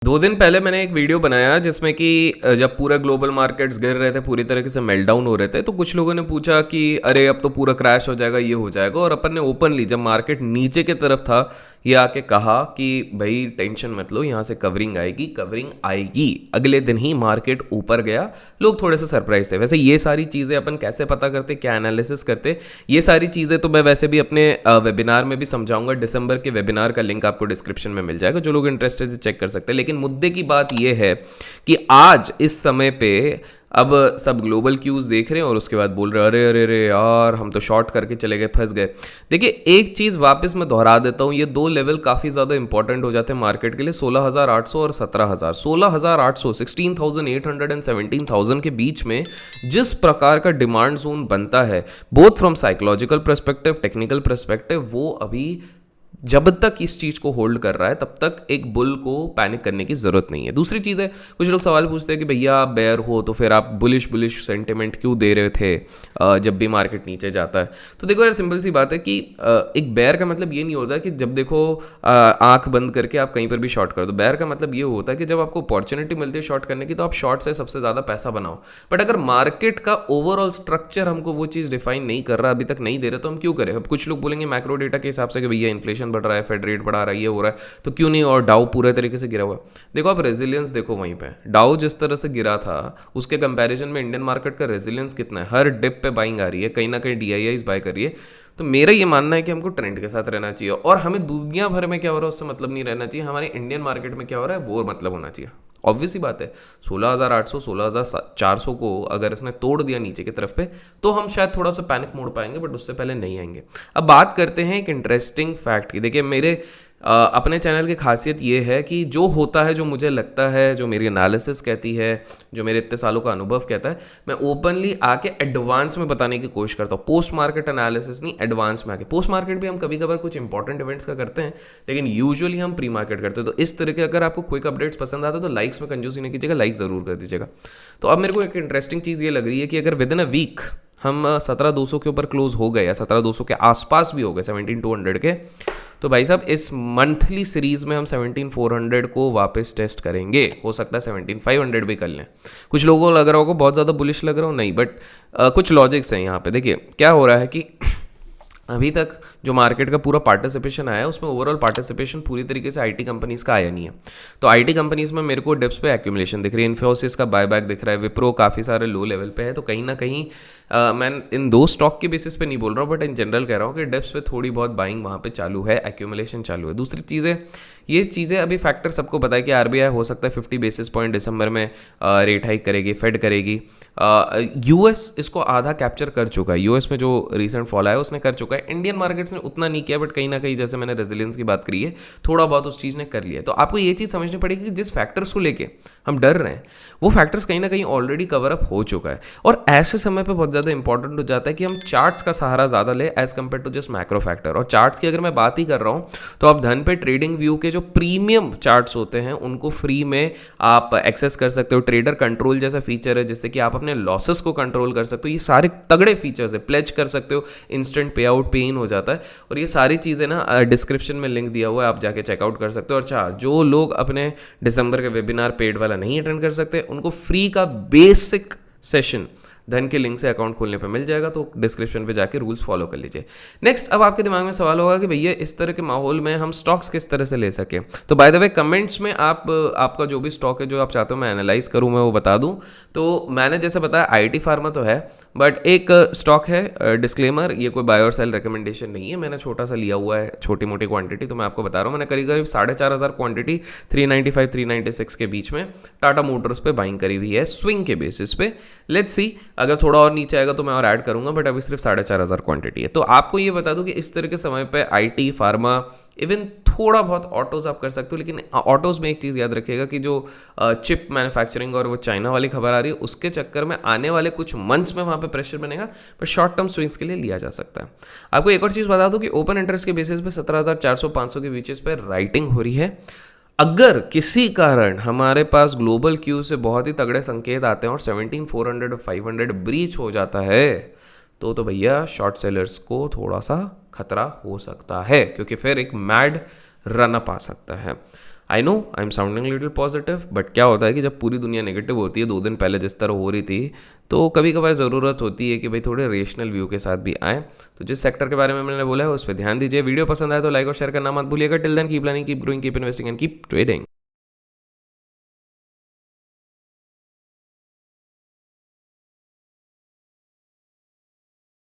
2 दिन पहले मैंने एक वीडियो बनाया जिसमें कि जब पूरे ग्लोबल मार्केट्स गिर रहे थे, पूरी तरीके से मेल्टडाउन हो रहे थे, तो कुछ लोगों ने पूछा कि अरे अब तो पूरा क्रैश हो जाएगा, ये हो जाएगा। और अपन ने ओपनली जब मार्केट नीचे की तरफ था ये आके कहा कि भाई टेंशन मत लो, यहाँ से कवरिंग आएगी, कवरिंग आएगी। अगले दिन ही मार्केट ऊपर गया, लोग थोड़े से सरप्राइज थे। वैसे ये सारी चीज़ें अपन कैसे पता करते, क्या एनालिसिस करते, ये सारी चीज़ें तो मैं वैसे भी अपने वेबिनार में भी समझाऊंगा। दिसंबर के वेबिनार का लिंक आपको डिस्क्रिप्शन में मिल जाएगा, जो लोग इंटरेस्टेड है चेक कर सकते हैं। लेकिन मुद्दे की बात यह है कि आज इस समय पे अब सब ग्लोबल क्यूज देख रहे हैं और उसके बाद बोल रहे हैं अरे अरे अरे यार हम तो शॉर्ट करके चले गए, फंस गए। देखिए एक चीज़ वापस मैं दोहरा देता हूँ, ये 2 लेवल काफ़ी ज़्यादा इंपॉर्टेंट हो जाते हैं मार्केट के लिए, 16,800 और 17,000। 16,800 16,800 एंड 17,000 के बीच में जिस प्रकार का डिमांड जोन बनता है, both from psychological perspective, technical perspective, वो अभी जब तक इस चीज़ को होल्ड कर रहा है तब तक एक बुल को पैनिक करने की ज़रूरत नहीं है। दूसरी चीज़ है, कुछ लोग सवाल पूछते हैं कि भैया आप बेयर हो तो फिर आप बुलिश सेंटिमेंट क्यों दे रहे थे जब भी मार्केट नीचे जाता है। तो देखो यार, सिंपल सी बात है कि एक बेयर का मतलब ये नहीं होता कि जब देखो आंख बंद करके आप कहीं पर भी शॉर्ट कर दो। बेयर का मतलब ये होता है कि जब आपको अपॉर्चुनिटी मिलती है शॉर्ट करने की तो आप शॉर्ट से सबसे ज़्यादा पैसा बनाओ। बट अगर मार्केट का ओवरऑल स्ट्रक्चर हमको वो चीज़ डिफाइन नहीं कर रहा, अभी तक नहीं दे रहे, तो हम क्यों करें। अब कुछ लोग बोलेंगे मैक्रो डेटा के हिसाब से कि भैया इन्फ्लेशन बढ़ रहा है, फेड रेट बढ़ा रहा है, ये हो रहा है, तो क्यों नहीं, और डाउ पूरे तरीके से गिरा हुआ है। देखो आप रेजिलियंस देखो, वहीं पे डाउ जिस तरह से गिरा था उसके कंपैरिजन में इंडियन मार्केट का रेजिलियंस कितना है। हर डिप पे बाइंग आ रही है, कहीं ना कहीं DIIs बाय कर रही है। तो मेरा ये मानना है कि हमको ट्रेंड के साथ रहना चाहिए और हमें दुनिया भर में क्या हो रहा है उससे मतलब नहीं रहना चाहिए, हमारे इंडियन मार्केट में क्या हो रहा है वो मतलब होना चाहिए। ऑब्वियस ही बात है, 16,800 16,400 को अगर इसने तोड़ दिया नीचे की तरफ पे तो हम शायद थोड़ा सा पैनिक मोड पाएंगे, बट उससे पहले नहीं आएंगे। अब बात करते हैं एक इंटरेस्टिंग फैक्ट की। देखिए मेरे अपने चैनल की खासियत ये है कि जो होता है, जो मुझे लगता है, जो मेरी एनालिसिस कहती है, जो मेरे इतने सालों का अनुभव कहता है, मैं ओपनली आके एडवांस में बताने की कोशिश करता हूँ। पोस्ट मार्केट एनालिसिस नहीं, एडवांस में आके। पोस्ट मार्केट भी हम कभी कभार कुछ इंपॉर्टेंट इवेंट्स का करते हैं, लेकिन यूजुअली हम प्री मार्केट करते हैं। तो इस तरह के अगर आपको क्विक अपडेट्स पसंद आते हैं तो लाइक्स में कंजूसी नहीं कीजिएगा, लाइक ज़रूर कर दीजिएगा। तो अब मेरे को एक इंटरेस्टिंग चीज़ ये लग रही है कि अगर विद इन अ वीक हम 17,200 के ऊपर क्लोज हो गए या 17,200 के आसपास भी हो गए, 17,200 के, तो भाई साहब इस मंथली सीरीज में हम 17,400 को वापस टेस्ट करेंगे। हो सकता है 17,500 भी कर लें। कुछ लोगों को लग रहा होगा बहुत ज़्यादा बुलिश लग रहा हो, नहीं, बट कुछ लॉजिक्स हैं यहाँ पे। देखिए क्या हो रहा है कि अभी तक जो मार्केट का पूरा पार्टिसिपेशन आया है उसमें ओवरऑल पार्टिसिपेशन पूरी तरीके से IT कंपनीज़ का आया नहीं है। तो IT कंपनीज़ में मेरे को डिप्स पे एक्यूमुलेशन दिख रही है, इन्फोसिस का बायबैक दिख रहा है, विप्रो काफ़ी सारे लो लेवल पे है। तो कहीं ना कहीं मैं इन 2 स्टॉक के बेसिस पे नहीं बोल रहा हूँ, बट इन जनरल कह रहा हूँ कि डिप्स पे थोड़ी बहुत बाइंग वहाँ पे चालू है, एक्यूमुलेशन चालू है। दूसरी चीज़ें, ये चीज़ें अभी फैक्टर सबको पता है कि RBI हो सकता है 50 बेसिस पॉइंट दिसंबर में रेट हाइक करेगी, फेड करेगी। US इसको आधा कैप्चर कर चुका है, US में जो रिसेंट फॉल आया उसने कर चुका है। इंडियन मार्केट्स ने उतना नहीं किया, बट कहीं ना कहीं जैसे मैंने रेजिलियंस की बात करी है, थोड़ा बहुत उस चीज़ ने कर लिया है। तो आपको ये चीज़ समझनी पड़ेगी कि जिस फैक्टर्स को लेके हम डर रहे हैं वो फैक्टर्स कहीं ना कहीं ऑलरेडी कवर अप हो चुका है। और ऐसे समय पे बहुत ज़्यादा इंपॉर्टेंट हो जाता है कि हम चार्ट्स का सहारा ज़्यादा ले as compare to just macro factor. और चार्ट्स की अगर मैं बात ही कर रहा हूँ तो आप धन पे ट्रेडिंग व्यू के जो प्रीमियम चार्ट्स होते हैं उनको फ्री में आप एक्सेस कर सकते हो। ट्रेडर कंट्रोल जैसा फीचर है जिससे कि आप अपने लॉसेस को कंट्रोल कर सकते हो। ये सारे तगड़े फीचर्स है, प्लेज कर सकते हो, इंस्टेंट पे आउट पे इन हो जाता है। और ये सारी चीज़ें ना डिस्क्रिप्शन में लिंक दिया हुआ है, आप जाके चेकआउट कर सकते हो। और अच्छा, जो लोग अपने दिसंबर के वेबिनार पेड वाला नहीं अटेंड कर सकते उनको फ्री का बेसिक सेशन धन के लिंक से अकाउंट खोलने पे मिल जाएगा, तो डिस्क्रिप्शन पे जाके रूल्स फॉलो कर लीजिए। नेक्स्ट, अब आपके दिमाग में सवाल होगा कि भैया इस तरह के माहौल में हम स्टॉक्स किस तरह से ले सकें। तो बाय द वे कमेंट्स में आपका जो भी स्टॉक है जो आप चाहते हो मैं एनालाइज करूँ, मैं वो बता दूँ। तो मैंने जैसे बताया IT फार्मा तो है, बट एक स्टॉक है, डिस्क्लेमर, ये कोई बाय और सेल रिकमेंडेशन नहीं है, मैंने छोटा सा लिया हुआ है, छोटी मोटी क्वांटिटी। तो मैं आपको बता रहा हूँ, मैंने करीब 4,500 क्वांटिटी 395 396 के बीच में टाटा मोटर्स पे बाइंग करी हुई है स्विंग के बेसिस पे। लेट्स सी, अगर थोड़ा और नीचे आएगा तो मैं और ऐड करूंगा, बट अभी सिर्फ 4,500 क्वांटिटी है। तो आपको ये बता दूं कि इस तरह के समय पे IT फार्मा, इवन थोड़ा बहुत ऑटोज आप कर सकते हो। लेकिन ऑटोज में एक चीज़ याद रखिएगा कि जो चिप मैन्युफैक्चरिंग और वो चाइना वाली खबर आ रही है उसके चक्कर में आने वाले कुछ मंथ्स में वहाँ पे प्रेशर बनेगा, बट शॉर्ट टर्म स्विंग्स के लिए लिया जा सकता है। आपको एक और चीज़ बता दूं कि ओपन इंटरेस्ट के बेसिस पे 17,400-500 के बीचेस पे राइटिंग हो रही है। अगर किसी कारण हमारे पास ग्लोबल क्यू से बहुत ही तगड़े संकेत आते हैं और 17,400 और 500 ब्रीच हो जाता है तो भैया शॉर्ट सेलर्स को थोड़ा सा खतरा हो सकता है, क्योंकि फिर एक मैड रन अप आ सकता है। I know I am sounding little positive, but क्या होता है कि जब पूरी दुनिया नेगेटिव होती है 2 दिन पहले जिस तरह हो रही थी, तो कभी कभार ज़रूरत होती है कि भाई थोड़े रेशनल व्यू के साथ भी आए। तो जिस सेक्टर के बारे में मैंने बोला है उस पर ध्यान दीजिए। वीडियो पसंद आए तो लाइक और शेयर करना मत भूलिएगा। Till then keep learning, keep growing, keep investing and keep trading.